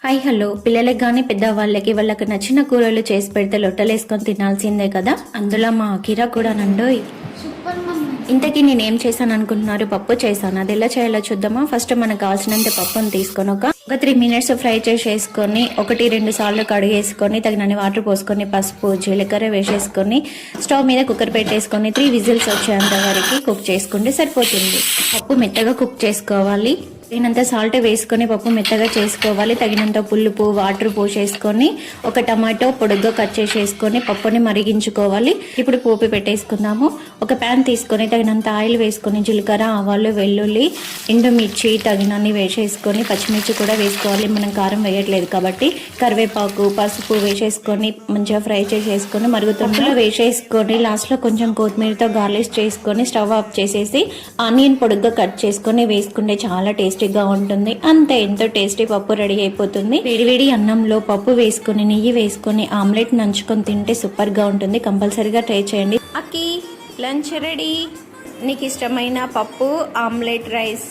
Hi hello పిల్లలకి కానీ పెద్దవాళ్ళకి వాళ్ళకి నచ్చిన కూరలు చేసి పెడితే లొట్టలేసుకొని తినాల్సిందే కదా. అందులో మా అకిరా కూడా నండోయ్. ఇంతకీ నేనేం చేశాను అనుకుంటున్నారు? పప్పు చేశాను. అది ఎలా చేయాలో చూద్దామా. ఫస్ట్ మనకు కావాల్సినంత పప్పును తీసుకొని ఒక 3 minutes ఫ్రై చేసేసుకొని 1-2 సార్లు కడిగేసుకొని తగినన్ని వాటర్ పోసుకొని పసుపు జీలకర్ర వేసేసుకొని స్టవ్ మీద కుక్కర్ పెట్టేసుకొని 3 విజిల్స్ వచ్చేంత వరకు కుక్ చేసుకుంటే సరిపోతుంది. పప్పు మెత్తగా కుక్ చేసుకోవాలి. తగినంత సాల్ట్ వేసుకొని పప్పు మెత్తగా చేసుకోవాలి. తగినంత పులుపు వాటర్ పోసేసుకొని ఒక టమాటో పొడుగ్గా కట్ చేసేసుకొని పప్పుని మరిగించుకోవాలి. ఇప్పుడు పోపు పెట్టేసుకుందాము. ఒక ప్యాన్ తీసుకొని తగినంత ఆయిల్ వేసుకొని జీలకర్ర ఆవాలు వెల్లుల్లి ఎండుమిర్చి తగినన్ని వేసేసుకొని పచ్చిమిర్చి కూడా వేసుకోవాలి. మనం కారం వేయట్లేదు కాబట్టి కరివేపాకు పసుపు వేసేసుకొని మంచిగా ఫ్రై చేసేసుకొని మరుగుతున్నలో వేసేసుకొని లాస్ట్లో కొంచెం కొత్తిమీరతో గార్లిష్ చేసుకొని స్టవ్ ఆఫ్ చేసేసి ఆనియన్ పొడుగ్గా కట్ చేసుకొని వేసుకుంటే చాలా టేస్టీగా ఉంటుంది. అంతే, ఎంతో టేస్టీ పప్పు రెడీ అయిపోతుంది. వేడివేడి అన్నంలో పప్పు వేసుకొని నెయ్యి వేసుకొని ఆమ్లెట్ నంచుకొని తింటే సూపర్ గా ఉంటుంది. కంపల్సరీగా ట్రై చేయండి. అక్కి లంచ్ రెడీ. నీకు ఇష్టమైన పప్పు ఆమ్లెట్ రైస్.